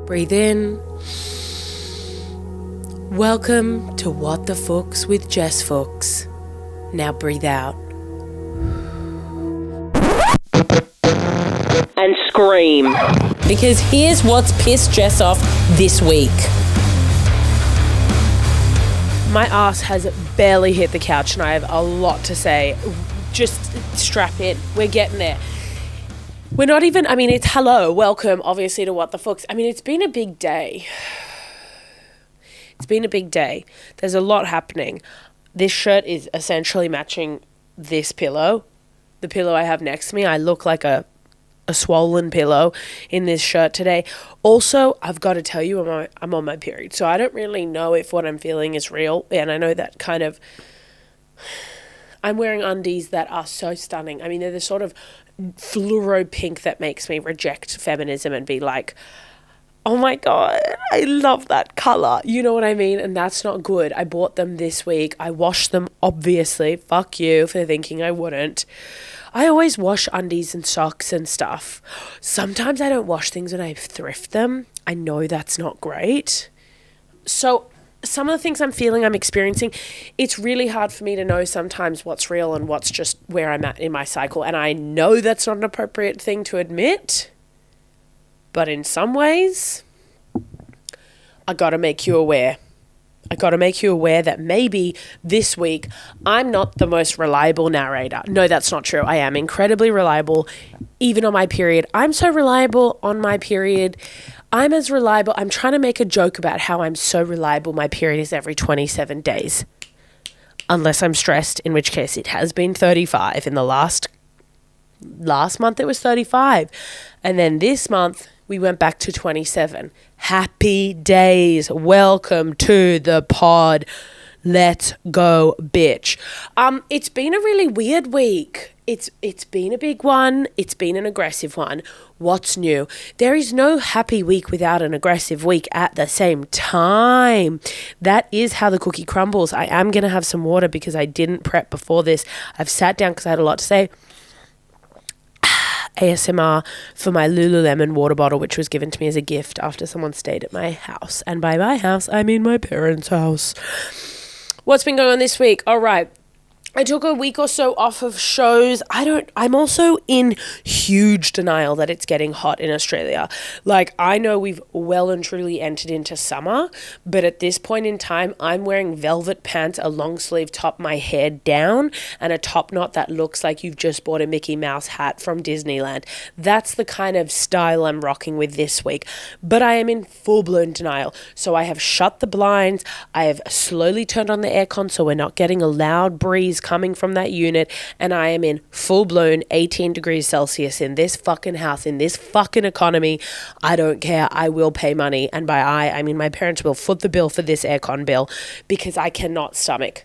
Breathe in. Welcome to What the Fuchs with Jess Fuchs. Now breathe out. And scream. Because here's what's pissed Jess off this week. My ass has barely hit the couch and I have a lot to say. Just strap in. We're getting there. We're not even, it's hello, welcome, obviously, to What the Fuchs. It's been a big day. It's been a big day. There's a lot happening. This shirt is essentially matching this pillow. The pillow I have next to me. I look like a swollen pillow in this shirt today. Also, I've got to tell you, I'm on my period. So I don't really know if what I'm feeling is real. And I know that kind of... I'm wearing undies that are so stunning. They're the sort of fluoro pink that makes me reject feminism and be like, oh my God, I love that color. You know what I mean? And that's not good. I bought them this week. I washed them, obviously. Fuck you for thinking I wouldn't. I always wash undies and socks and stuff. Sometimes I don't wash things when I thrift them. I know that's not great. So some of the things I'm experiencing, it's really hard for me to know sometimes what's real and what's just where I'm at in my cycle. And I know that's not an appropriate thing to admit. But in some ways, I got to make you aware. I got to make you aware that maybe this week I'm not the most reliable narrator. No, that's not true. I am incredibly reliable, even on my period. I'm so reliable on my period. I'm as reliable. I'm trying to make a joke about how I'm so reliable. My period is every 27 days. Unless I'm stressed, in which case it has been 35. In the last month it was 35. And then this month we went back to 27. Happy days. Welcome to the pod. Let's go, bitch. It's been a really weird week. It's been a big one. It's been an aggressive one. What's new? There is no happy week without an aggressive week at the same time. That is how the cookie crumbles. I am going to have some water because I didn't prep before this. I've sat down because I had a lot to say. ASMR for my Lululemon water bottle, which was given to me as a gift after someone stayed at my house. And by my house, I mean my parents' house. What's been going on this week? All right. I took a week or so off of shows. I'm also in huge denial that it's getting hot in Australia. Like, I know we've well and truly entered into summer, but at this point in time, I'm wearing velvet pants, a long sleeve top, my hair down, and a top knot that looks like you've just bought a Mickey Mouse hat from Disneyland. That's the kind of style I'm rocking with this week. But I am in full-blown denial. So I have shut the blinds. I have slowly turned on the aircon so we're not getting a loud breeze coming from that unit, and I am in full-blown 18 degrees Celsius in this fucking house, in this fucking economy. I don't care. I will pay money, and by I mean my parents will foot the bill for this aircon bill because I cannot stomach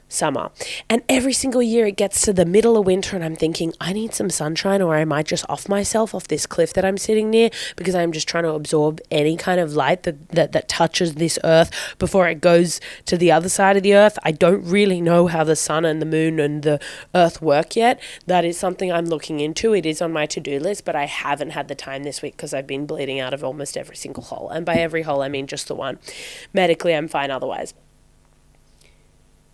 summer. And every single year it gets to the middle of winter and I'm thinking, I need some sunshine, or I might just off myself off this cliff that I'm sitting near because I'm just trying to absorb any kind of light that touches this earth before it goes to the other side of the earth. I don't really know how the sun and the moon and the earth work yet. That is something I'm looking into. It is on my to-do list, but I haven't had the time this week because I've been bleeding out of almost every single hole. And by every hole, I mean just the one. Medically, I'm fine otherwise.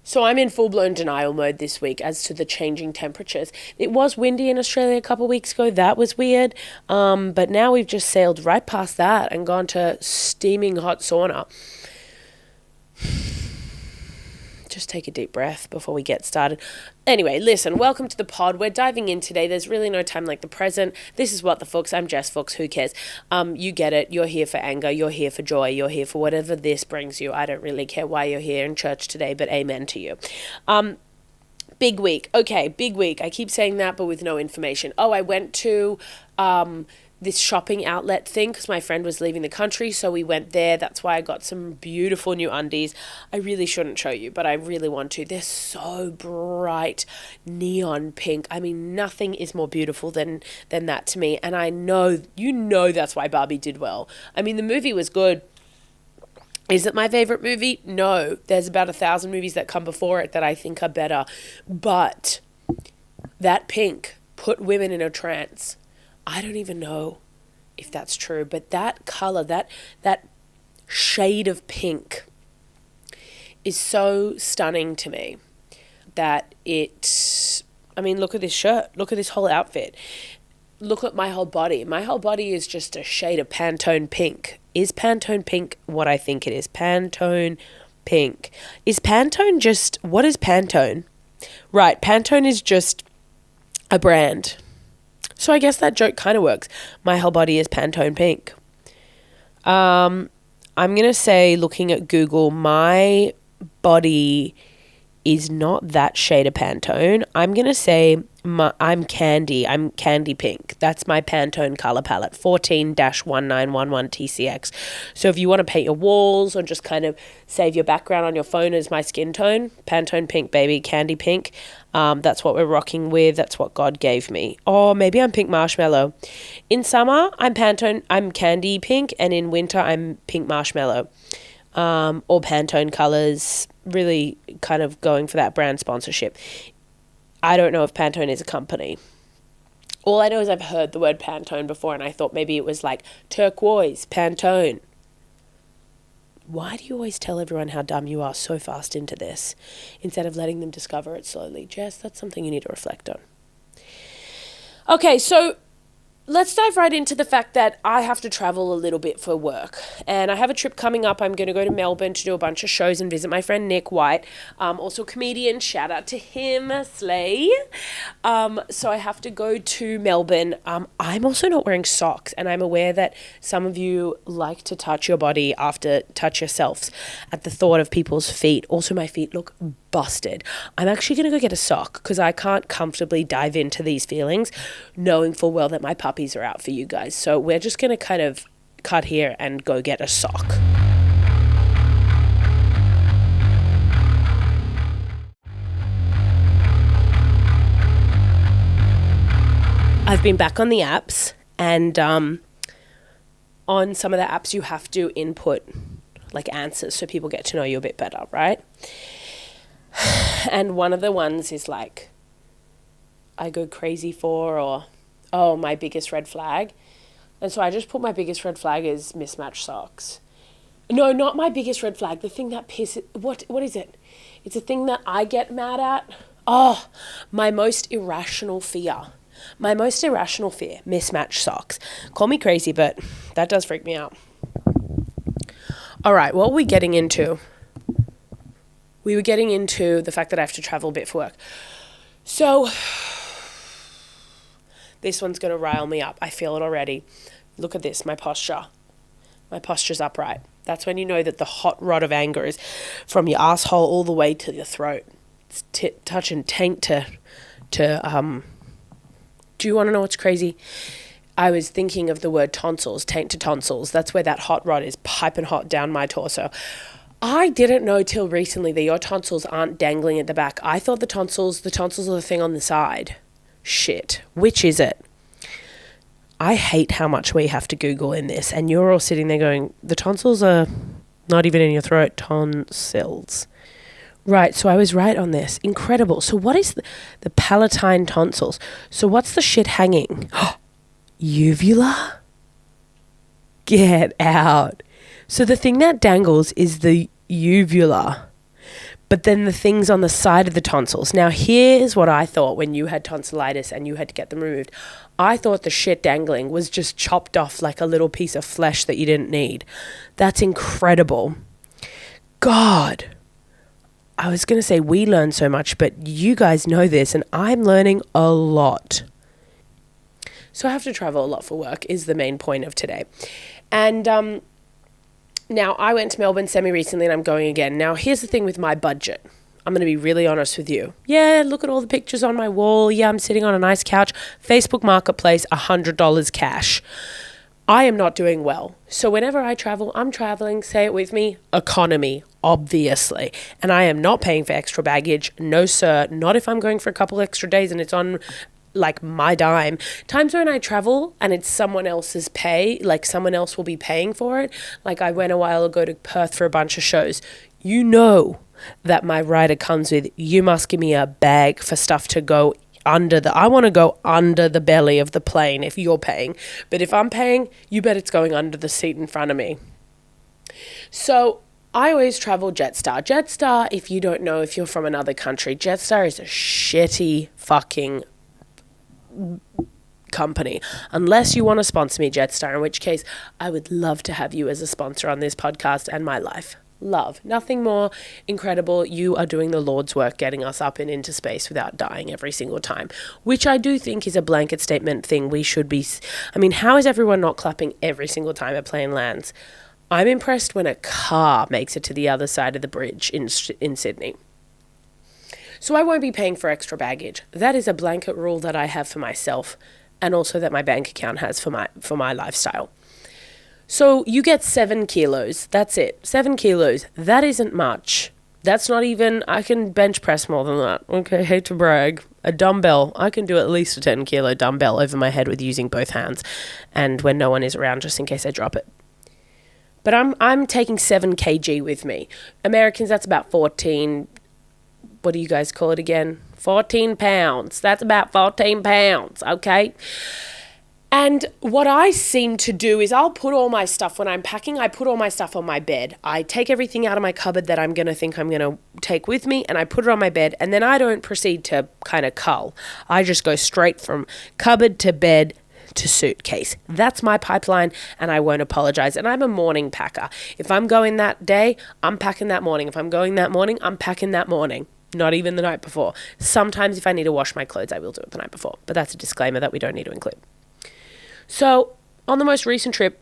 So I'm in full-blown denial mode this week as to the changing temperatures. It was windy in Australia a couple of weeks ago. That was weird. But now we've just sailed right past that and gone to steaming hot sauna. Just take a deep breath before we get started. Anyway, listen, welcome to the pod. We're diving in today. There's really no time like the present. This is What the Fuchs. I'm Jess Fuchs. Who cares? You get it. You're here for anger. You're here for joy. You're here for whatever this brings you. I don't really care why you're here in church today, but amen to you. Big week. Okay, big week. I keep saying that, but with no information. Oh, I went to this shopping outlet thing because my friend was leaving the country, so we went there. That's why I got some beautiful new undies. I really shouldn't show you, but I really want to. They're so bright, neon pink. Nothing is more beautiful than that to me, and I know, that's why Barbie did well. The movie was good. Is it my favorite movie? No. There's about 1,000 movies that come before it that I think are better, but that pink put women in a trance. I don't even know if that's true, but that color, that shade of pink is so stunning to me that look at this shirt, look at this whole outfit, look at my whole body. My whole body is just a shade of Pantone pink. Is Pantone pink what I think it is? Pantone pink. Is Pantone what is Pantone? Right, Pantone is just a brand. So I guess that joke kind of works. My whole body is Pantone pink. I'm going to say, looking at Google, my body is not that shade of Pantone. I'm going to say I'm candy pink. That's my Pantone color palette, 14-1911 TCX. So if you want to paint your walls or just kind of save your background on your phone as my skin tone, Pantone pink, baby, candy pink. That's what we're rocking with. That's what God gave me. Or maybe I'm pink marshmallow. In summer, I'm candy pink, and in winter, I'm pink marshmallow. Or Pantone colors, really kind of going for that brand sponsorship. I don't know if Pantone is a company. All I know is I've heard the word Pantone before, and I thought maybe it was like turquoise, Pantone. Why do you always tell everyone how dumb you are so fast into this, instead of letting them discover it slowly? Jess, that's something you need to reflect on. Okay, so let's dive right into the fact that I have to travel a little bit for work. And I have a trip coming up. I'm going to go to Melbourne to do a bunch of shows and visit my friend Nick White, also a comedian. Shout out to him, slay. So I have to go to Melbourne. I'm also not wearing socks, and I'm aware that some of you like to touch your body after touch yourselves at the thought of people's feet. Also, my feet look busted. I'm actually going to go get a sock because I can't comfortably dive into these feelings knowing full well that my puppies are out for you guys. So we're just going to kind of cut here and go get a sock. I've been back on the apps, and on some of the apps you have to input like answers so people get to know you a bit better, right? And one of the ones is like, I go crazy for, or, oh, my biggest red flag. And so I just put my biggest red flag is mismatched socks. No, not my biggest red flag. The thing that pisses, what is it? It's a thing that I get mad at. Oh, my most irrational fear. My most irrational fear, mismatched socks. Call me crazy, but that does freak me out. All right, what are we getting into? We were getting into the fact that I have to travel a bit for work. So this one's going to rile me up. I feel it already. Look at this, my posture. My posture's upright. That's when you know that the hot rod of anger is from your asshole all the way to your throat. It's touching tank to do you want to know what's crazy? I was thinking of the word tonsils, taint to tonsils. That's where that hot rod is piping hot down my torso. I didn't know till recently that your tonsils aren't dangling at the back. I thought the tonsils are the thing on the side. Shit. Which is it? I hate how much we have to Google in this, and you're all sitting there going, the tonsils are not even in your throat. Tonsils. Right, so I was right on this. Incredible. So what is the palatine tonsils? So what's the shit hanging? Uvula? Get out. So the thing that dangles is the uvula, but then the things on the side of the tonsils. Now, here's what I thought when you had tonsillitis and you had to get them removed. I thought the shit dangling was just chopped off like a little piece of flesh that you didn't need. That's incredible. God. I was going to say we learn so much, but you guys know this, and I'm learning a lot. So I have to travel a lot for work is the main point of today. And now I went to Melbourne semi-recently, and I'm going again. Now, here's the thing with my budget. I'm going to be really honest with you. Yeah, look at all the pictures on my wall. Yeah, I'm sitting on a nice couch. Facebook Marketplace, $100 cash. I am not doing well. So whenever I travel, I'm traveling, say it with me, economy, obviously. And I am not paying for extra baggage. No, sir. Not if I'm going for a couple extra days and it's on like my dime. Times when I travel and it's someone else's pay, like someone else will be paying for it. Like I went a while ago to Perth for a bunch of shows. You know that my rider comes with, you must give me a bag for stuff to go I want to go under the belly of the plane if you're paying. But if I'm paying, you bet it's going under the seat in front of me. So I always travel Jetstar. Jetstar, if you don't know, if you're from another country, Jetstar is a shitty fucking company. Unless you want to sponsor me, Jetstar, in which case I would love to have you as a sponsor on this podcast and my life. Love. Nothing more incredible. You are doing the Lord's work getting us up and into space without dying every single time, which I do think is a blanket statement thing we should be. I mean, how is everyone not clapping every single time a plane lands? I'm impressed when a car makes it to the other side of the bridge in Sydney. So I won't be paying for extra baggage. That is a blanket rule that I have for myself, and also that my bank account has for my lifestyle. So you get 7 kilos. That's it. 7 kilos. That isn't much. That's not even, I can bench press more than that. Okay, hate to brag. A dumbbell. I can do at least a 10 kilo dumbbell over my head with using both hands. And when no one is around, just in case I drop it. But I'm taking 7 kg with me. Americans, that's about 14, what do you guys call it again? 14 pounds. That's about 14 pounds, okay? And what I seem to do is I'll put all my stuff, when I'm packing, I put all my stuff on my bed. I take everything out of my cupboard that I'm going to take with me, and I put it on my bed, and then I don't proceed to kind of cull. I just go straight from cupboard to bed to suitcase. That's my pipeline, and I won't apologize. And I'm a morning packer. If I'm going that day, I'm packing that morning. If I'm going that morning, I'm packing that morning. Not even the night before. Sometimes if I need to wash my clothes, I will do it the night before. But that's a disclaimer that we don't need to include. So on the most recent trip,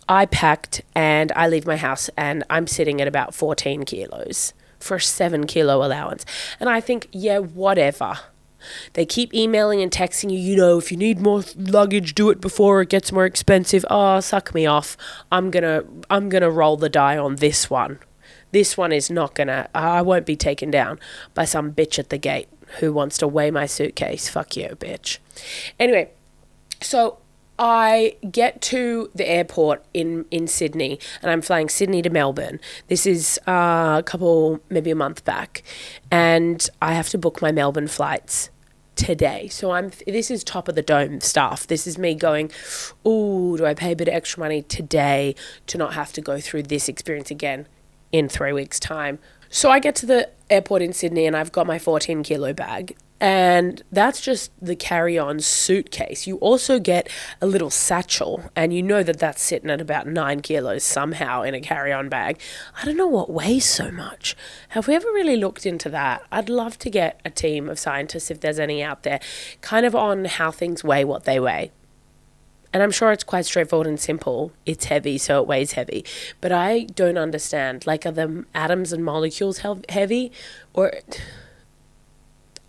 I packed and I leave my house and I'm sitting at about 14 kilos for a 7 kilo allowance. And I think, yeah, whatever. They keep emailing and texting you, if you need more luggage, do it before it gets more expensive. Oh, suck me off. I'm gonna roll the die on this one. This one is not I won't be taken down by some bitch at the gate who wants to weigh my suitcase. Fuck you, bitch. Anyway, so I get to the airport in Sydney, and I'm flying Sydney to Melbourne. This is maybe a month back, and I have to book my Melbourne flights today. So this is top of the dome stuff. This is me going, do I pay a bit of extra money today to not have to go through this experience again in 3 weeks' time? So I get to the airport in Sydney, and I've got my 14 kilo bag. And that's just the carry-on suitcase. You also get a little satchel, and you know that that's sitting at about 9 kilos somehow in a carry-on bag. I don't know what weighs so much. Have we ever really looked into that? I'd love to get a team of scientists, if there's any out there, kind of on how things weigh what they weigh. And I'm sure it's quite straightforward and simple. It's heavy, so it weighs heavy. But I don't understand. Like, are the atoms and molecules heavy? Or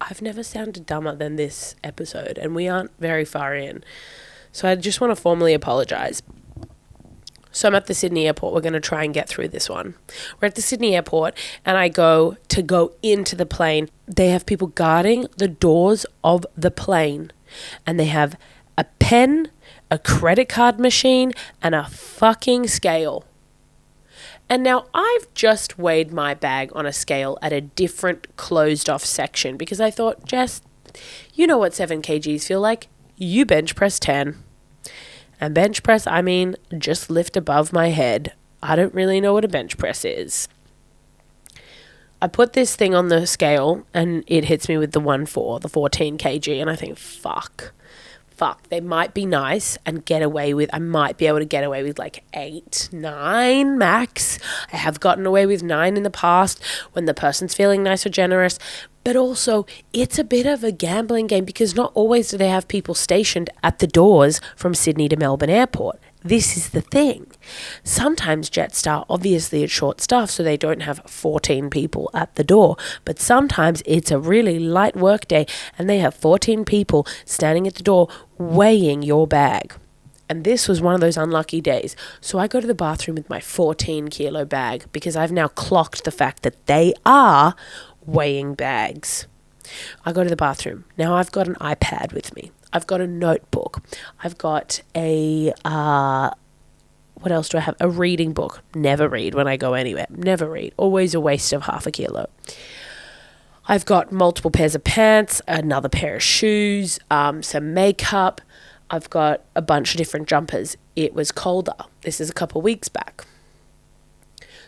I've never sounded dumber than this episode, and we aren't very far in. So I just want to formally apologize. So I'm at the Sydney airport. We're going to try and get through this one. We're at the Sydney airport, and I go into the plane. They have people guarding the doors of the plane, and they have a pen, a credit card machine, and a fucking scale. And now I've just weighed my bag on a scale at a different closed off section because I thought, Jess, you know what 7 kgs feel like? You bench press 10. And bench press, I mean, just lift above my head. I don't really know what a bench press is. I put this thing on the scale and it hits me with the 14 kg. And I think, fuck, they might be nice and I might be able to get away with like 8, 9 max. I have gotten away with 9 in the past when the person's feeling nice or generous. But also, it's a bit of a gambling game because not always do they have people stationed at the doors from Sydney to Melbourne Airport. This is the thing. Sometimes Jetstar, obviously it's short staff, so they don't have 14 people at the door. But sometimes it's a really light work day and they have 14 people standing at the door weighing your bag. And this was one of those unlucky days. So I go to the bathroom with my 14 kilo bag because I've now clocked the fact that they are weighing bags. I go to the bathroom. Now I've got an iPad with me. I've got a notebook. I've got what else do I have? A reading book. Never read when I go anywhere. Never read. Always a waste of half a kilo. I've got multiple pairs of pants, another pair of shoes, some makeup. I've got a bunch of different jumpers. It was colder. This is a couple of weeks back.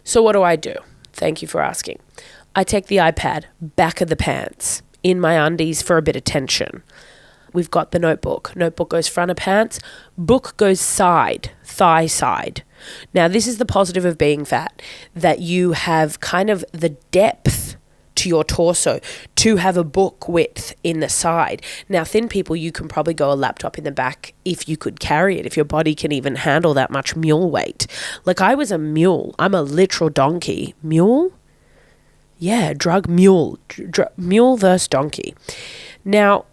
So what do? Thank you for asking. I take the iPad, back of the pants, in my undies for a bit of tension. We've got the notebook. Notebook goes front of pants. Book goes side, thigh side. Now, this is the positive of being fat, that you have kind of the depth to your torso to have a book width in the side. Now, thin people, you can probably go a laptop in the back if you could carry it, if your body can even handle that much mule weight. Like, I was a mule. I'm a literal donkey. Mule? Yeah, drug mule. Mule versus donkey. Now,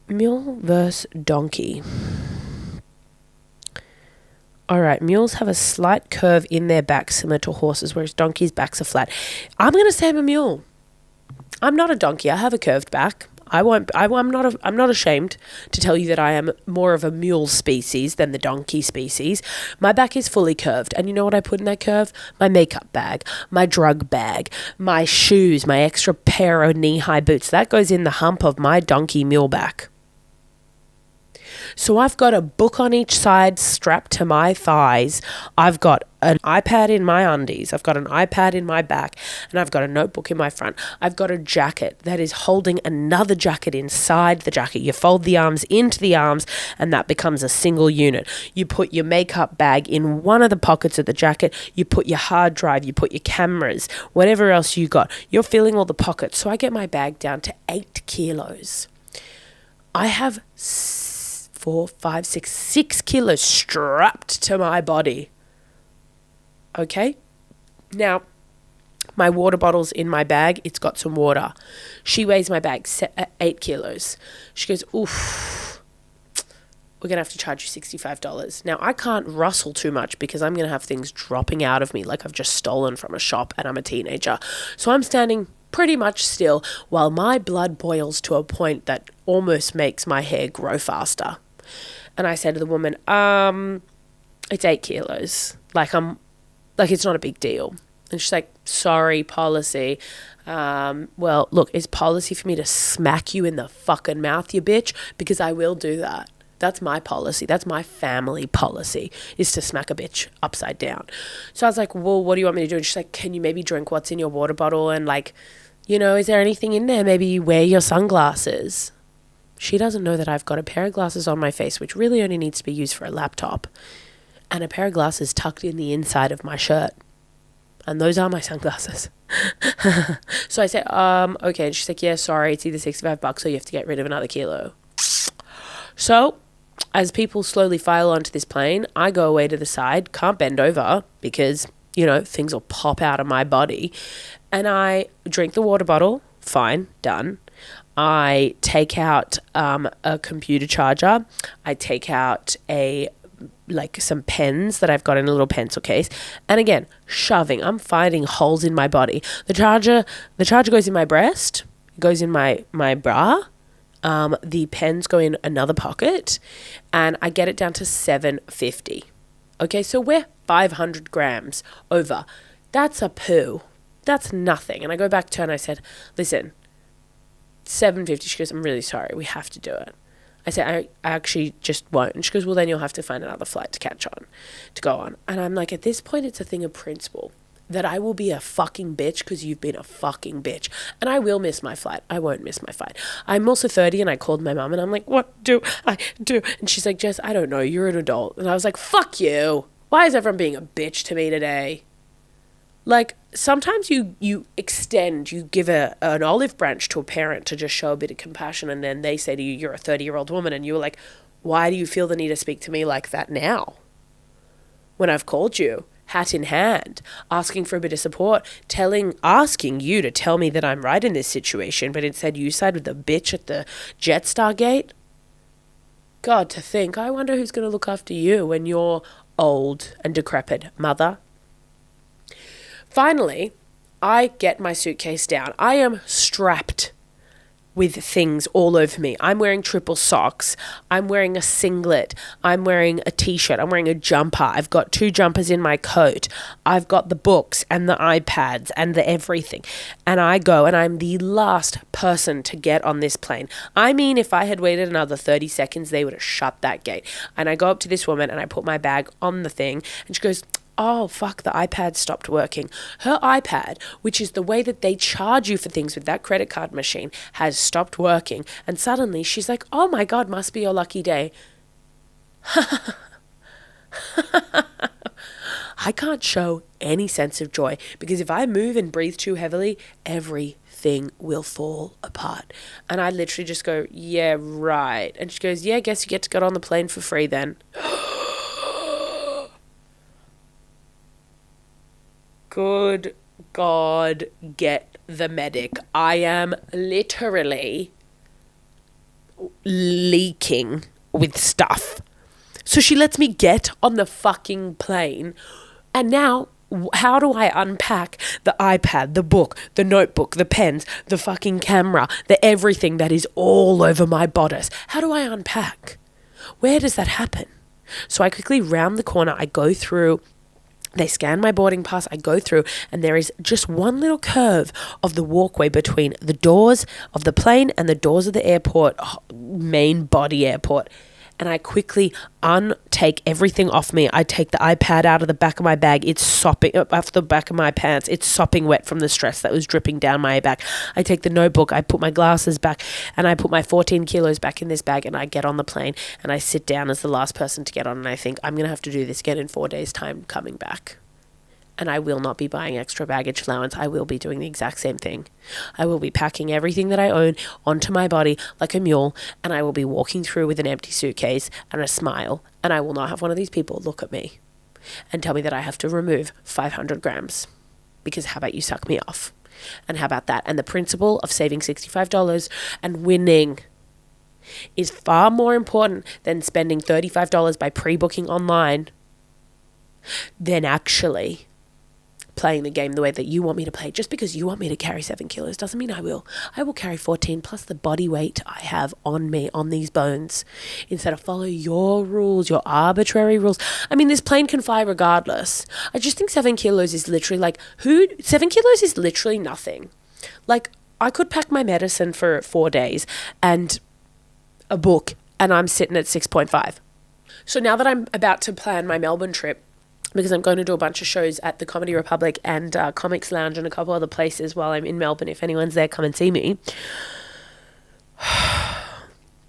mule versus donkey. All right, mules have a slight curve in their back similar to horses, whereas donkeys' backs are flat. I'm going to say I'm a mule. I'm not a donkey. I have a curved back. I'm not ashamed to tell you that I am more of a mule species than the donkey species. My back is fully curved. And you know what I put in that curve? My makeup bag, my drug bag, my shoes, my extra pair of knee-high boots. That goes in the hump of my donkey mule back. So I've got a book on each side strapped to my thighs. I've got an iPad in my undies. I've got an iPad in my back, and I've got a notebook in my front. I've got a jacket that is holding another jacket inside the jacket. You fold the arms into the arms, and that becomes a single unit. You put your makeup bag in one of the pockets of the jacket. You put your hard drive. You put your cameras, whatever else you got. You're filling all the pockets. So I get my bag down to 8 kilos. I have 4, 5, 6 kilos strapped to my body. Okay? Now, my water bottle's in my bag. It's got some water. She weighs my bag 8 kilos. She goes, oof, we're going to have to charge you $65. Now, I can't rustle too much because I'm going to have things dropping out of me like I've just stolen from a shop and I'm a teenager. So I'm standing pretty much still while my blood boils to a point that almost makes my hair grow faster. And I said to the woman, it's 8 kilos. Like, it's not a big deal. And she's like, sorry, policy. Well, look, it's policy for me to smack you in the fucking mouth, you bitch, because I will do that. That's my policy. That's my family policy, is to smack a bitch upside down. So I was like, well, what do you want me to do? And she's like, can you maybe drink what's in your water bottle? And like, you know, is there anything in there? Maybe you wear your sunglasses. She doesn't know that I've got a pair of glasses on my face, which really only needs to be used for a laptop, and a pair of glasses tucked in the inside of my shirt. And those are my sunglasses. So I said, okay. And she's like, yeah, sorry, it's either $65 or you have to get rid of another kilo. So as people slowly file onto this plane, I go away to the side, can't bend over because, you know, things will pop out of my body. And I drink the water bottle. Fine, done. I take out a computer charger. I take out some pens that I've got in a little pencil case. And again, shoving. I'm finding holes in my body. The charger goes in my breast. It goes in my bra. The pens go in another pocket. And I get it down to 750. Okay, so we're 500 grams over. That's a poo. That's nothing. And I go back to her and I said, listen, 750. She goes, I'm really sorry, we have to do it. I said, I actually just won't. And she goes, well, then you'll have to find another flight to go on. And I'm like, at this point, it's a thing of principle that I will be a fucking bitch because you've been a fucking bitch. And I will miss my flight. I won't miss my flight. I'm also 30 and I called my mum and I'm like, what do I do? And she's like, Jess, I don't know. You're an adult. And I was like, fuck you. Why is everyone being a bitch to me today? Like, sometimes you extend, you give an olive branch to a parent to just show a bit of compassion, and then they say to you, you're a 30-year-old woman, and you're like, why do you feel the need to speak to me like that now? When I've called you, hat in hand, asking for a bit of support, asking you to tell me that I'm right in this situation, but instead you side with the bitch at the Jetstar gate? God, to think, I wonder who's going to look after you when you're old and decrepit, mother. Finally, I get my suitcase down. I am strapped with things all over me. I'm wearing triple socks. I'm wearing a singlet. I'm wearing a t-shirt. I'm wearing a jumper. I've got 2 jumpers in my coat. I've got the books and the iPads and the everything. And I go, and I'm the last person to get on this plane. I mean, if I had waited another 30 seconds, they would have shut that gate. And I go up to this woman and I put my bag on the thing, and she goes, oh, fuck, the iPad stopped working. Her iPad, which is the way that they charge you for things with that credit card machine, has stopped working. And suddenly she's like, oh my God, must be your lucky day. I can't show any sense of joy, because if I move and breathe too heavily, everything will fall apart. And I literally just go, yeah, right. And she goes, yeah, I guess you get to get on the plane for free then. Good God, get the medic. I am literally leaking with stuff. So she lets me get on the fucking plane. And now, how do I unpack the iPad, the book, the notebook, the pens, the fucking camera, the everything that is all over my bodice? How do I unpack? Where does that happen? So I quickly round the corner. I go through. They scan my boarding pass, I go through, and there is just one little curve of the walkway between the doors of the plane and the doors of the airport, main body airport. And I quickly take everything off me. I take the iPad out of the back of my bag. It's sopping off the back of my pants. It's sopping wet from the stress that was dripping down my back. I take the notebook. I put my glasses back, and I put my 14 kilos back in this bag, and I get on the plane, and I sit down as the last person to get on, and I think, I'm going to have to do this again in 4 days' time coming back. And I will not be buying extra baggage allowance. I will be doing the exact same thing. I will be packing everything that I own onto my body like a mule, and I will be walking through with an empty suitcase and a smile, and I will not have one of these people look at me and tell me that I have to remove 500 grams. Because how about you suck me off? And how about that? And the principle of saving $65 and winning is far more important than spending $35 by pre-booking online than actually playing the game the way that you want me to play. Just because you want me to carry 7 kilos doesn't mean I will. I will carry 14 plus the body weight I have on me, on these bones, instead of follow your rules, your arbitrary rules. I mean, this plane can fly regardless. I just think 7 kilos is literally 7 kilos is literally nothing. Like, I could pack my medicine for 4 days and a book, and I'm sitting at 6.5. So now that I'm about to plan my Melbourne trip, because I'm going to do a bunch of shows at the Comedy Republic and Comics Lounge and a couple other places while I'm in Melbourne. If anyone's there, come and see me.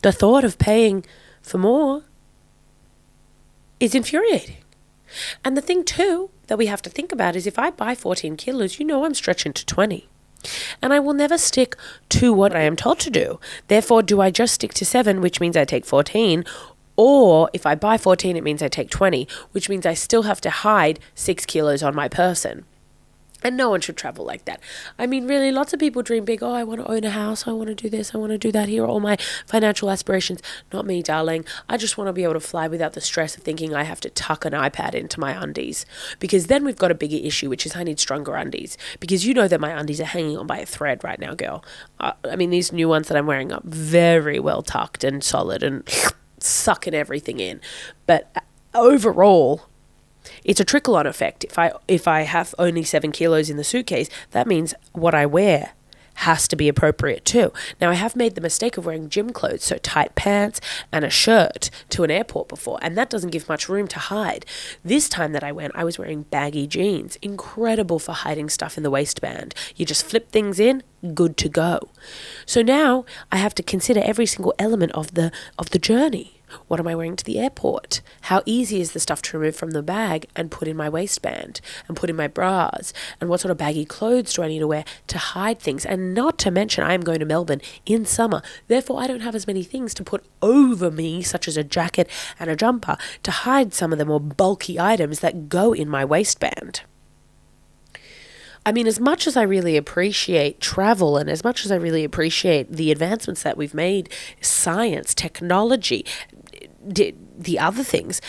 The thought of paying for more is infuriating. And the thing too that we have to think about is if I buy 14 kilos, I'm stretching to 20. And I will never stick to what I am told to do. Therefore, do I just stick to 7, which means I take 14, or if I buy 14, it means I take 20, which means I still have to hide 6 kilos on my person. And no one should travel like that. I mean, really, lots of people dream big. Oh, I want to own a house. I want to do this. I want to do that. Here are all my financial aspirations. Not me, darling. I just want to be able to fly without the stress of thinking I have to tuck an iPad into my undies. Because then we've got a bigger issue, which is I need stronger undies. Because you know that my undies are hanging on by a thread right now, girl. I mean, these new ones that I'm wearing are very well tucked and solid and sucking everything in. But overall, it's a trickle-on effect. If I have only 7 kilos in the suitcase, that means what I wear has to be appropriate too. Now, I have made the mistake of wearing gym clothes, so tight pants and a shirt to an airport before, and that doesn't give much room to hide. This time that I went, I was wearing baggy jeans, incredible for hiding stuff in the waistband. You just flip things in, good to go. So now I have to consider every single element of the journey. What am I wearing to the airport? How easy is the stuff to remove from the bag and put in my waistband and put in my bras? And what sort of baggy clothes do I need to wear to hide things? And not to mention, I am going to Melbourne in summer. Therefore, I don't have as many things to put over me, such as a jacket and a jumper, to hide some of the more bulky items that go in my waistband. I mean, as much as I really appreciate travel and as much as I really appreciate the advancements that we've made, science, technology, the other things,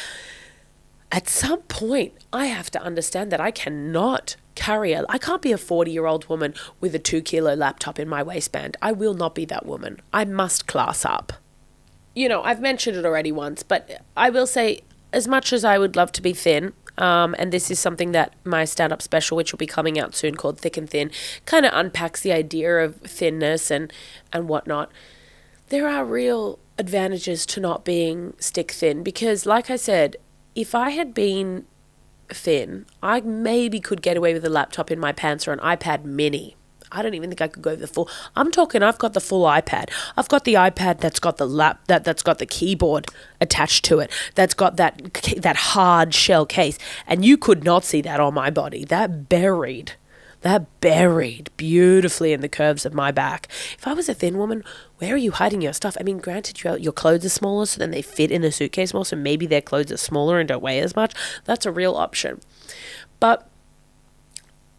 at some point I have to understand that I cannot carrier. I can't be a 40-year-old woman with a 2-kilo laptop in my waistband. I will not be that woman. I must class up. I've mentioned it already once, but I will say, as much as I would love to be thin, and this is something that my stand-up special, which will be coming out soon, called Thick and Thin, kind of unpacks the idea of thinness and whatnot. There are real advantages to not being stick thin, because like I said, if I had been thin, I maybe could get away with a laptop in my pants or an iPad mini. I don't even think I could go the full. I'm talking, I've got the full iPad. I've got the iPad that's got that's got the keyboard attached to it. That's got that hard shell case, and you could not see that on my body. That buried beautifully in the curves of my back. If I was a thin woman, where are you hiding your stuff? I mean, granted, your clothes are smaller, so then they fit in the suitcase more, so maybe their clothes are smaller and don't weigh as much. That's a real option. But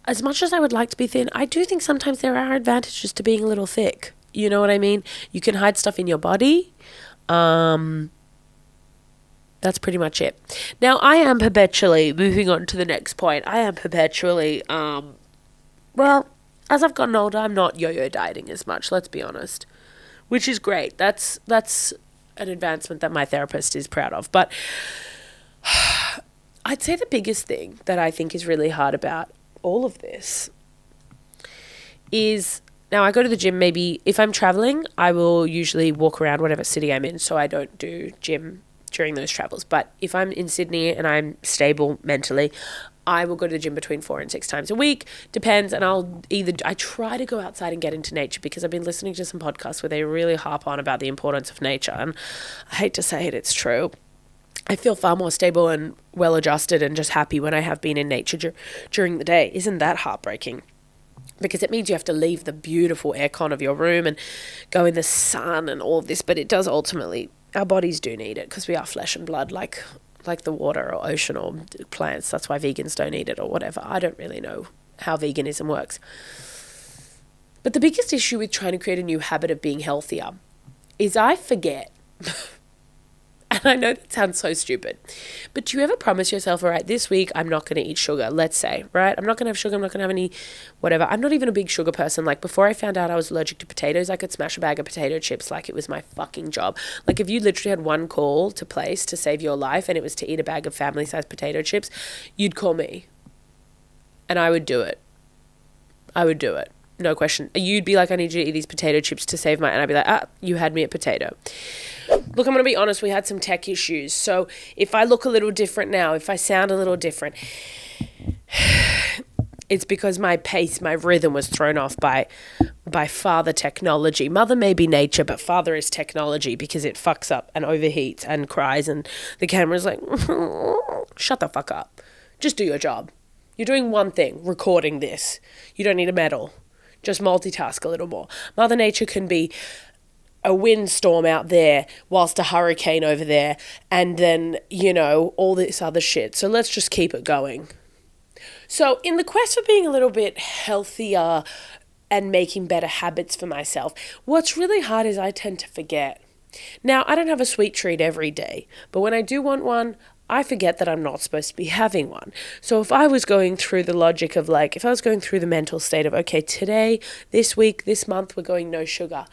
as much as I would like to be thin, I do think sometimes there are advantages to being a little thick. You know what I mean? You can hide stuff in your body. That's pretty much it. Now, I am perpetually, moving on to the next point, well, as I've gotten older, I'm not yo-yo dieting as much, let's be honest, which is great. That's an advancement that my therapist is proud of. But I'd say the biggest thing that I think is really hard about all of this is, now I go to the gym, maybe if I'm traveling, I will usually walk around whatever city I'm in, so I don't do gym during those travels. But if I'm in Sydney and I'm stable mentally, I will go to the gym between 4 and 6 times a week, depends, and I try to go outside and get into nature, because I've been listening to some podcasts where they really harp on about the importance of nature, and I hate to say it, it's true. I feel far more stable and well-adjusted and just happy when I have been in nature during the day. Isn't that heartbreaking? Because it means you have to leave the beautiful aircon of your room and go in the sun and all of this, but it does ultimately, our bodies do need it, because we are flesh and blood, like the water or ocean or plants. That's why vegans don't eat it or whatever. I don't really know how veganism works. But the biggest issue with trying to create a new habit of being healthier is I forget. And I know that sounds so stupid, but do you ever promise yourself, all right, this week I'm not going to eat sugar, let's say, right? I'm not going to have sugar, I'm not going to have any whatever. I'm not even a big sugar person. Like, before I found out I was allergic to potatoes, I could smash a bag of potato chips like it was my fucking job. Like, if you literally had one call to place to save your life and it was to eat a bag of family-sized potato chips, you'd call me and I would do it. No question. You'd be like, I need you to eat these potato chips to save my... And I'd be like, you had me at potato. Look, I'm going to be honest, we had some tech issues. So if I look a little different now, if I sound a little different, it's because my pace, my rhythm was thrown off by father technology. Mother may be nature, but father is technology, because it fucks up and overheats and cries, and the camera's like, shut the fuck up. Just do your job. You're doing one thing, recording this. You don't need a medal. Just multitask a little more. Mother Nature can be a windstorm out there whilst a hurricane over there, and then, all this other shit. So let's just keep it going. So in the quest for being a little bit healthier and making better habits for myself, what's really hard is I tend to forget. Now, I don't have a sweet treat every day, but when I do want one, I forget that I'm not supposed to be having one. So if I was going through the logic of if I was going through the mental state of, okay, today, this week, this month, we're going no sugar,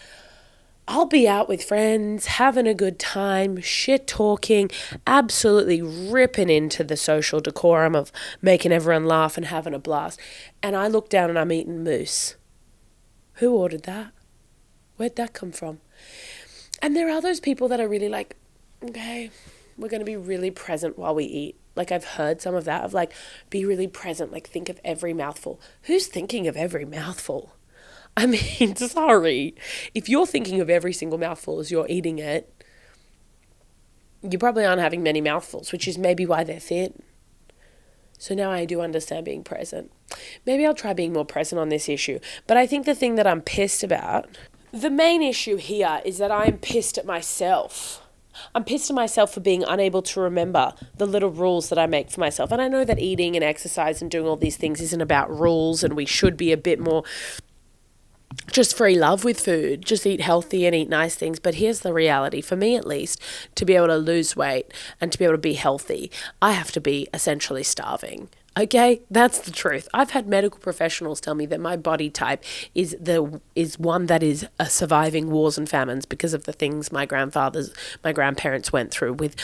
I'll be out with friends, having a good time, shit talking, absolutely ripping into the social decorum of making everyone laugh and having a blast. And I look down and I'm eating mousse. Who ordered that? Where'd that come from? And there are those people that are really like, okay, we're going to be really present while we eat. Like, I've heard some of that, of be really present, think of every mouthful. Who's thinking of every mouthful? I mean, sorry. If you're thinking of every single mouthful as you're eating it, you probably aren't having many mouthfuls, which is maybe why they're thin. So now I do understand being present. Maybe I'll try being more present on this issue. But I think the thing that I'm pissed about, the main issue here, is that I'm pissed at myself. I'm pissed at myself for being unable to remember the little rules that I make for myself. And I know that eating and exercise and doing all these things isn't about rules, and we should be a bit more just free love with food, just eat healthy and eat nice things. But here's the reality, for me at least, to be able to lose weight and to be able to be healthy, I have to be essentially starving. Okay, that's the truth. I've had medical professionals tell me that my body type is one that is surviving wars and famines because of the things my grandparents went through with,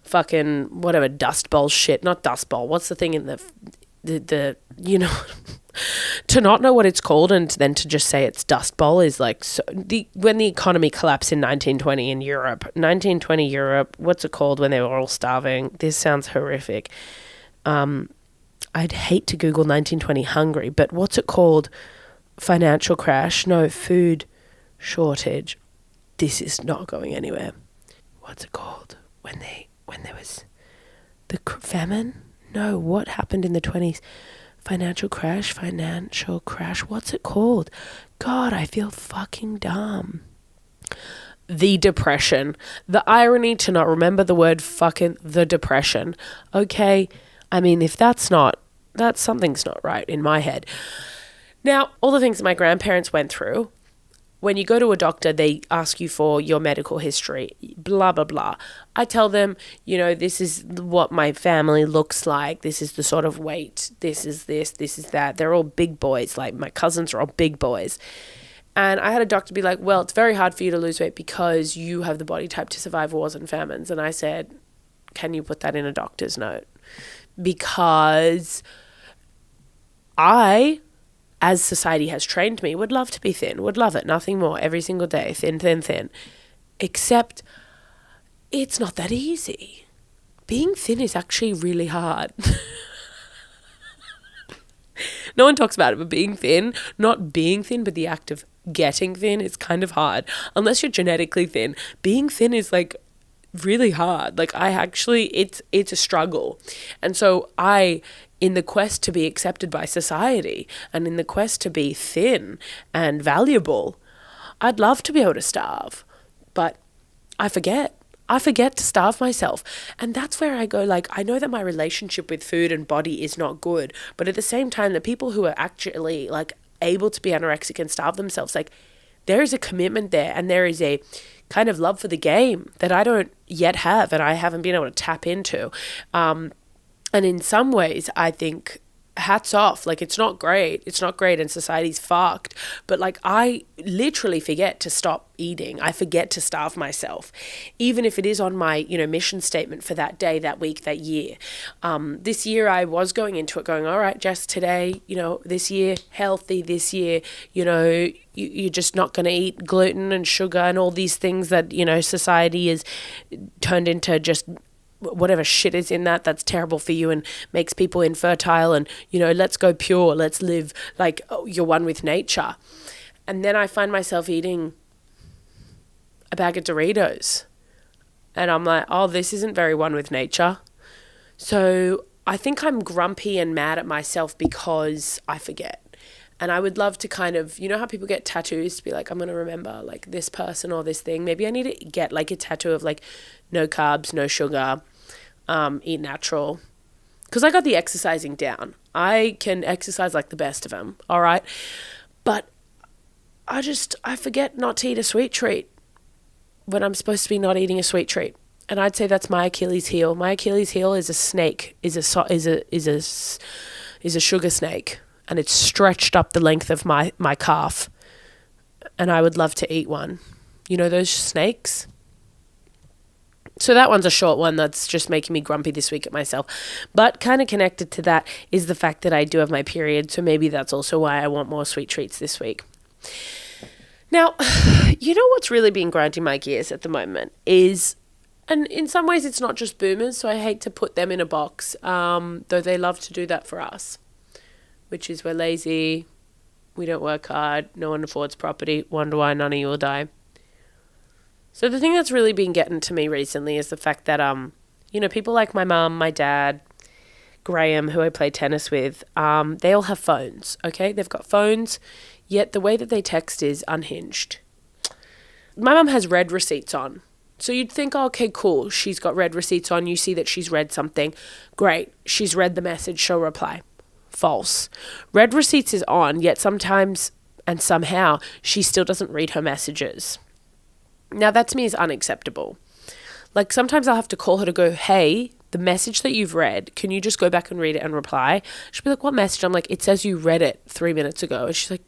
fucking whatever Dust Bowl shit. Not Dust Bowl. What's the thing in the to not know what it's called and then to just say it's Dust Bowl is like when the economy collapsed in 1920 in Europe. 1920 Europe. What's it called when they were all starving? This sounds horrific. I'd hate to Google 1920 Hungary, but what's it called? Financial crash? No, food shortage. This is not going anywhere. What's it called? When there was the famine? No, what happened in the 20s? Financial crash. What's it called? God, I feel fucking dumb. The Depression. The irony to not remember the word fucking the Depression. Okay. I mean, if something's not right in my head. Now, all the things that my grandparents went through, when you go to a doctor, they ask you for your medical history, blah, blah, blah. I tell them, this is what my family looks like. This is the sort of weight. This is that. They're all big boys. Like my cousins are all big boys. And I had a doctor be like, well, it's very hard for you to lose weight because you have the body type to survive wars and famines. And I said, can you put that in a doctor's note? Because I, as society has trained me, would love to be thin, would love it, nothing more, every single day, thin, thin, thin. Except it's not that easy. Being thin is actually really hard. No one talks about it, but being thin, not being thin, but the act of getting thin is kind of hard. Unless you're genetically thin, being thin is like really hard. Like it's a struggle. And so in the quest to be accepted by society and in the quest to be thin and valuable, I'd love to be able to starve, but I forget to starve myself. And that's where I go, like, I know that my relationship with food and body is not good, but at the same time, the people who are actually like able to be anorexic and starve themselves, like there is a commitment there and there is a kind of love for the game that I don't yet have and I haven't been able to tap into. And in some ways, I think hats off. Like, it's not great and society's fucked. But like, I literally forget to stop eating. I forget to starve myself, even if it is on my, mission statement for that day, that week, that year. This year I was going into it going, all right, Jess, today, this year, healthy this year, you're just not going to eat gluten and sugar and all these things that, society is turned into just whatever shit is in that's terrible for you and makes people infertile and, let's go pure, let's live like you're one with nature. And then I find myself eating a bag of Doritos and I'm like, oh, this isn't very one with nature. So I think I'm grumpy and mad at myself because I forget. And I would love to kind of, how people get tattoos to be like, I'm going to remember like this person or this thing. Maybe I need to get like a tattoo of like no carbs, no sugar, eat natural. Because I got the exercising down. I can exercise like the best of them. All right. But I forget not to eat a sweet treat when I'm supposed to be not eating a sweet treat. And I'd say that's my Achilles heel. My Achilles heel is a snake, is a sugar snake. And it's stretched up the length of my calf. And I would love to eat one. Those snakes? So that one's a short one that's just making me grumpy this week at myself. But kind of connected to that is the fact that I do have my period. So maybe that's also why I want more sweet treats this week. Now, what's really been grinding my gears at the moment is, and in some ways it's not just boomers, so I hate to put them in a box, though they love to do that for us. Which is we're lazy, we don't work hard, no one affords property, wonder why none of you will die. So the thing that's really been getting to me recently is the fact that, people like my mum, my dad, Graham, who I play tennis with, they all have phones, okay? They've got phones, yet the way that they text is unhinged. My mum has read receipts on. So you'd think, oh, okay, cool, she's got read receipts on, you see that she's read something. Great, she's read the message, she'll reply. False. Read receipts is on, yet sometimes and somehow she still doesn't read her messages. Now that to me is unacceptable. Like sometimes I'll have to call her to go, hey, the message that you've read, can you just go back and read it and reply? She'll be like, what message? I'm like, it says you read it 3 minutes ago. And she's like,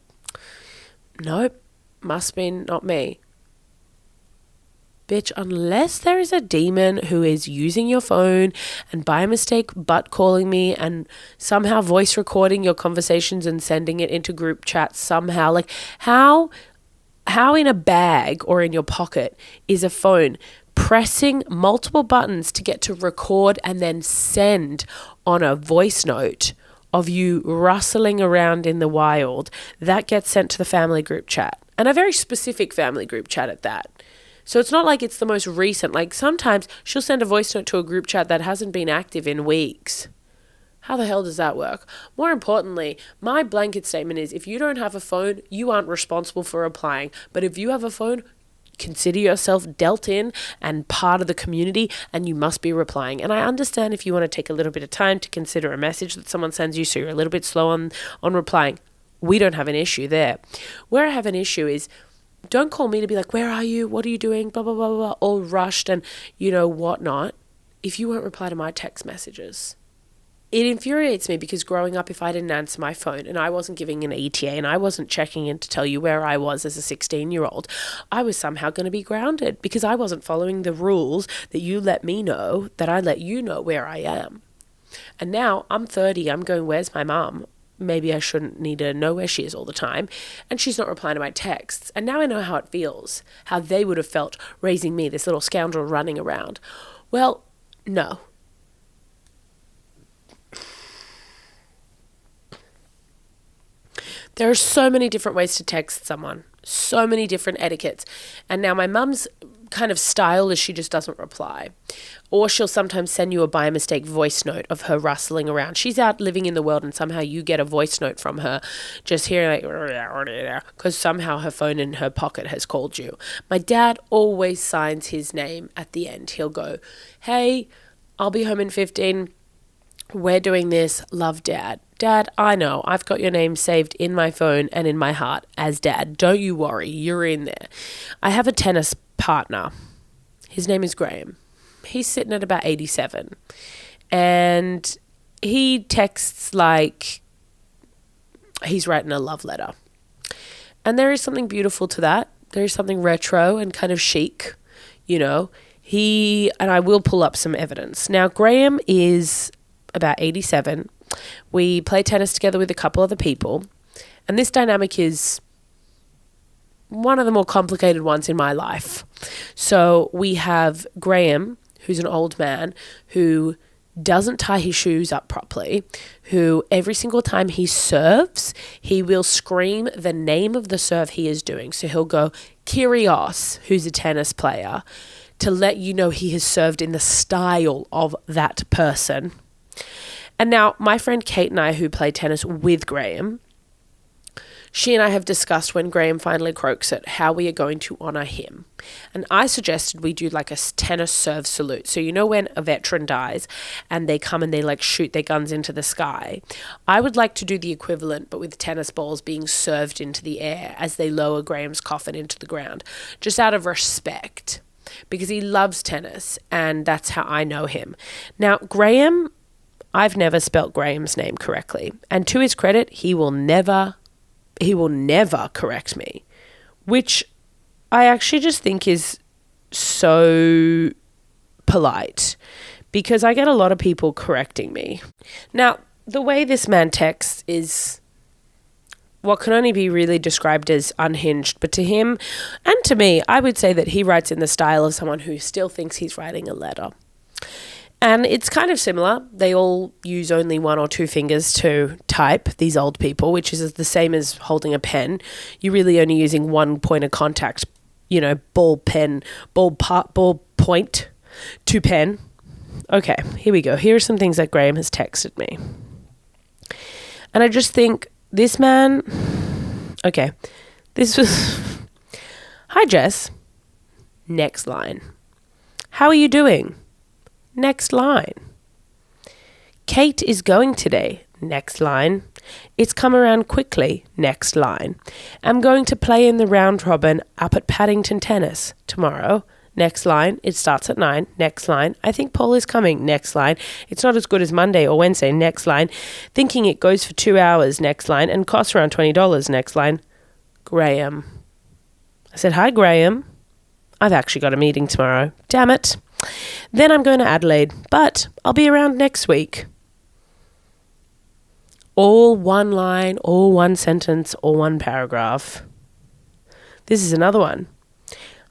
nope, must be not me. Bitch, unless there is a demon who is using your phone and by mistake butt calling me and somehow voice recording your conversations and sending it into group chats somehow, like how in a bag or in your pocket is a phone pressing multiple buttons to get to record and then send on a voice note of you rustling around in the wild that gets sent to the family group chat, and a very specific family group chat at that. So it's not like it's the most recent. Like sometimes she'll send a voice note to a group chat that hasn't been active in weeks. How the hell does that work? More importantly, my blanket statement is if you don't have a phone, you aren't responsible for replying. But if you have a phone, consider yourself dealt in and part of the community, and you must be replying. And I understand if you want to take a little bit of time to consider a message that someone sends you, so you're a little bit slow on replying. We don't have an issue there. Where I have an issue is, don't call me to be like, where are you? What are you doing? Blah, blah, blah, blah, all rushed and, whatnot, if you won't reply to my text messages. It infuriates me because growing up, if I didn't answer my phone and I wasn't giving an ETA and I wasn't checking in to tell you where I was as a 16-year-old, I was somehow going to be grounded because I wasn't following the rules that you let me know, that I let you know where I am. And now I'm 30, I'm going, where's my mom? Maybe I shouldn't need to know where she is all the time. And she's not replying to my texts. And now I know how it feels, how they would have felt raising me, this little scoundrel running around. Well, no. There are so many different ways to text someone, so many different etiquettes. And now my mum's kind of style is she just doesn't reply. Or she'll sometimes send you a by mistake voice note of her rustling around. She's out living in the world and somehow you get a voice note from her just hearing like, because somehow her phone in her pocket has called you. My dad always signs his name at the end. He'll go, hey, I'll be home in 15. We're doing this. Love, Dad. Dad, I know. I've got your name saved in my phone and in my heart as Dad. Don't you worry. You're in there. I have a tennis partner. His name is Graham. He's sitting at about 87. And he texts like he's writing a love letter. And there is something beautiful to that. There is something retro and kind of chic, and I will pull up some evidence. Now, Graham is about 87. We play tennis together with a couple other people. And this dynamic is one of the more complicated ones in my life. So we have Graham, who's an old man, who doesn't tie his shoes up properly, who every single time he serves, he will scream the name of the serve he is doing. So he'll go, Kyrgios, who's a tennis player, to let you know he has served in the style of that person. And now my friend Kate and I, who play tennis with Graham, she and I have discussed when Graham finally croaks it, how we are going to honour him. And I suggested we do like a tennis serve salute. So when a veteran dies and they come and they like shoot their guns into the sky, I would like to do the equivalent, but with tennis balls being served into the air as they lower Graham's coffin into the ground, just out of respect, because he loves tennis and that's how I know him. Now, Graham, I've never spelt Graham's name correctly. And to his credit, he will never correct me, which I actually just think is so polite because I get a lot of people correcting me. Now, the way this man texts is what can only be really described as unhinged, but to him and to me, I would say that he writes in the style of someone who still thinks he's writing a letter. And it's kind of similar. They all use only one or two fingers to type, these old people, which is the same as holding a pen. You're really only using one point of contact, ball point to pen. Okay, here we go. Here are some things that Graham has texted me. And I just think this man, okay, this was, hi Jess, next line. How are you doing? Next line. Kate is going today. Next line. It's come around quickly. Next line. I'm going to play in the round robin up at Paddington Tennis tomorrow. Next line, it starts at 9. Next line, I think Paul is coming. Next line, it's not as good as Monday or Wednesday. Next line, thinking it goes for 2 hours. Next line, and costs around $20. Next line, Graham. I said, hi, Graham. I've actually got a meeting tomorrow. Damn it. Then I'm going to Adelaide, but I'll be around next week. All one line, all one sentence, all one paragraph. This is another one.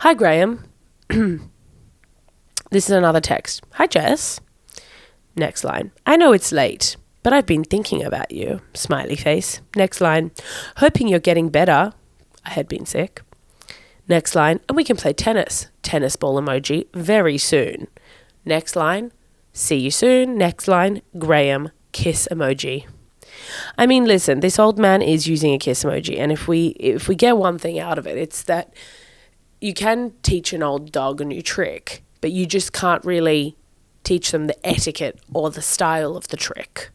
Hi, Graham. This is another text. Hi, Jess. Next line. I know it's late, but I've been thinking about you. Smiley face. Next line. Hoping you're getting better. I had been sick. Next line. And we can play tennis. Tennis ball emoji. Very soon. Next line. See you soon. Next line. Graham. Kiss emoji. I mean, listen, this old man is using a kiss emoji, and if we get one thing out of it, it's that you can teach an old dog a new trick, but you just can't really teach them the etiquette or the style of the trick.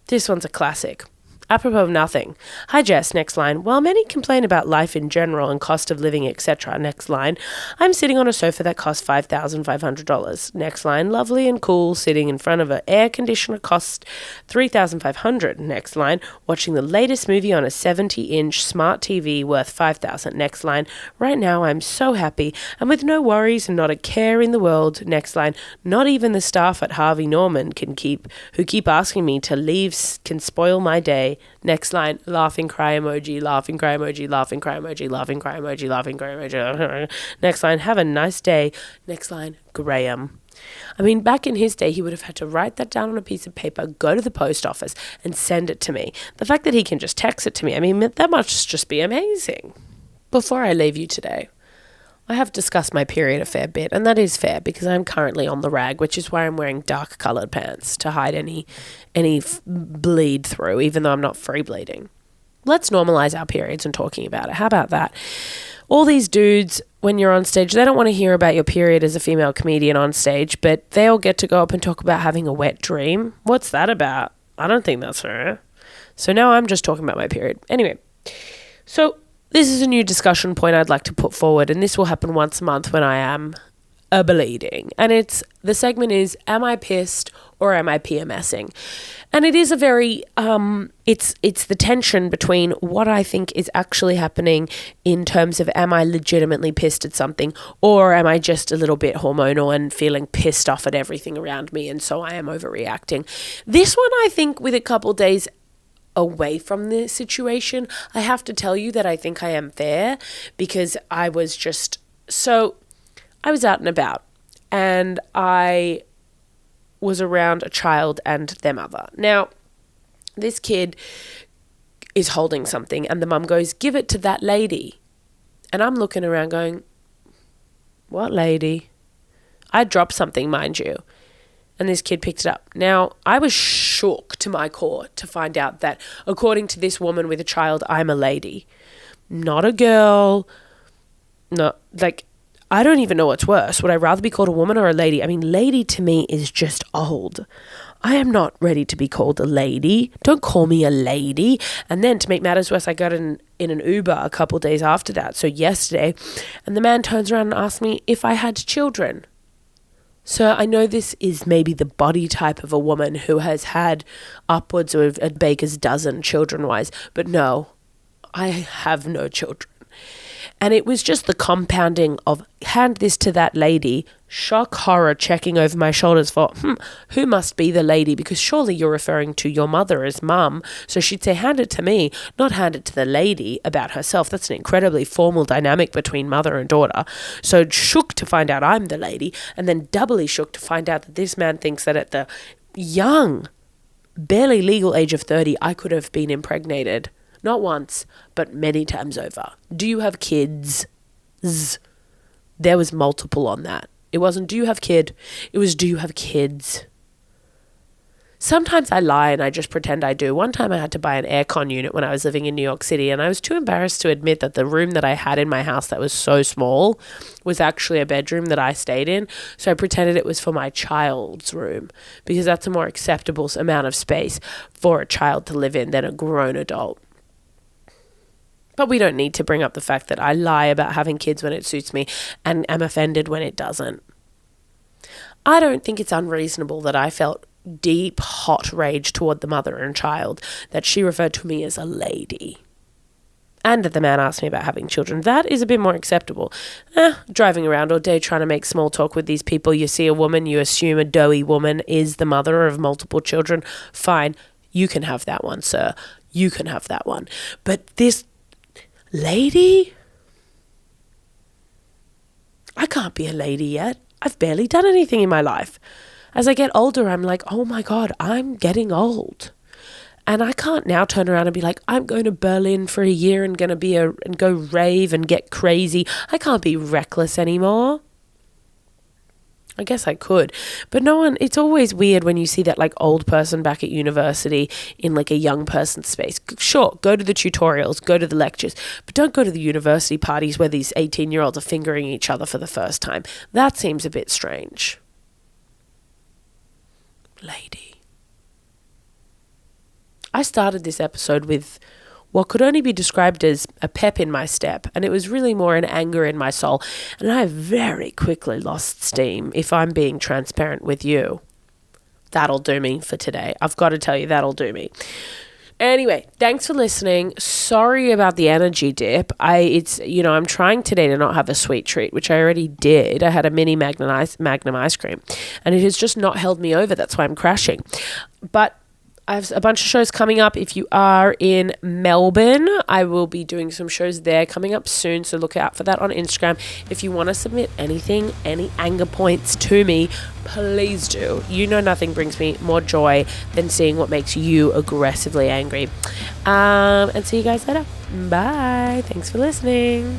This one's a classic. Apropos of nothing. Hi, Jess. Next line. While many complain about life in general and cost of living, etc. Next line. I'm sitting on a sofa that costs $5,500. Next line. Lovely and cool, sitting in front of an air conditioner costs $3,500. Next line. Watching the latest movie on a 70-inch smart TV worth $5,000. Next line. Right now I'm so happy and with no worries and not a care in the world. Next line. Not even the staff at Harvey Norman who keep asking me to leave can spoil my day. Next line, laughing cry emoji, laughing cry emoji, laughing cry emoji, laughing cry emoji, laughing cry emoji. Next line, have a nice day. Next line, Graham. I mean, back in his day, he would have had to write that down on a piece of paper, go to the post office and send it to me. The fact that he can just text it to me, I mean, that must just be amazing. Before I leave you today, I have discussed my period a fair bit, and that is fair because I'm currently on the rag, which is why I'm wearing dark coloured pants to hide any bleed through, even though I'm not free bleeding. Let's normalise our periods and talking about it. How about that? All these dudes, when you're on stage, they don't want to hear about your period as a female comedian on stage, but they all get to go up and talk about having a wet dream. What's that about? I don't think that's fair. So now I'm just talking about my period. Anyway, so this is a new discussion point I'd like to put forward, and this will happen once a month when I am bleeding. And the segment is, am I pissed or am I PMSing? And it is a very, it's the tension between what I think is actually happening in terms of am I legitimately pissed at something or am I just a little bit hormonal and feeling pissed off at everything around me and so I am overreacting. This one, I think, with a couple days away from the situation, I have to tell you that I think I am fair because I was out and about and I was around a child and their mother. Now, this kid is holding something and the mum goes, give it to that lady. And I'm looking around going, what lady? I dropped something, mind you. And this kid picked it up. Now, I was shook to my core to find out that according to this woman with a child, I'm a lady. Not a girl. I don't even know what's worse. Would I rather be called a woman or a lady? I mean, lady to me is just old. I am not ready to be called a lady. Don't call me a lady. And then to make matters worse, I got in an Uber a couple days after that, so yesterday, and the man turns around and asks me if I had children. So I know this is maybe the body type of a woman who has had upwards of a baker's dozen children-wise, but no, I have no children. And it was just the compounding of hand this to that lady, shock, horror, checking over my shoulders for, who must be the lady? Because surely you're referring to your mother as mum. So she'd say, hand it to me, not hand it to the lady about herself. That's an incredibly formal dynamic between mother and daughter. So shook to find out I'm the lady, and then doubly shook to find out that this man thinks that at the young, barely legal age of 30, I could have been impregnated. Not once, but many times over. Do you have kids? There was multiple on that. It wasn't, do you have kid? It was, do you have kids? Sometimes I lie and I just pretend I do. One time I had to buy an aircon unit when I was living in New York City, and I was too embarrassed to admit that the room that I had in my house that was so small was actually a bedroom that I stayed in. So I pretended it was for my child's room because that's a more acceptable amount of space for a child to live in than a grown adult. But we don't need to bring up the fact that I lie about having kids when it suits me and am offended when it doesn't. I don't think it's unreasonable that I felt deep, hot rage toward the mother and child, that she referred to me as a lady. And that the man asked me about having children. That is a bit more acceptable. Driving around all day trying to make small talk with these people. You see a woman, you assume a doughy woman is the mother of multiple children. Fine, you can have that one, sir. You can have that one. But this lady? I can't be a lady yet. I've barely done anything in my life. As I get older, I'm like, oh my God, I'm getting old. And I can't now turn around and be like, I'm going to Berlin for a year and and go rave and get crazy. I can't be reckless anymore. I guess I could, but it's always weird when you see that like old person back at university in like a young person space. Sure, go to the tutorials, go to the lectures, but don't go to the university parties where these 18-year-olds are fingering each other for the first time. That seems a bit strange. Lady. I started this episode with what could only be described as a pep in my step, and it was really more an anger in my soul, and I very quickly lost steam, if I'm being transparent with you. That'll do me for today. I've got to tell you, that'll do me. Anyway, thanks for listening. Sorry about the energy dip. I'm trying today to not have a sweet treat, which I already did. I had a mini Magnum ice cream, and it has just not held me over. That's why I'm crashing. But I have a bunch of shows coming up. If you are in Melbourne, I will be doing some shows there coming up soon, so look out for that on Instagram. If you want to submit anything, any anger points to me, please do. You know nothing brings me more joy than seeing what makes you aggressively angry. And see you guys later. Bye. Thanks for listening.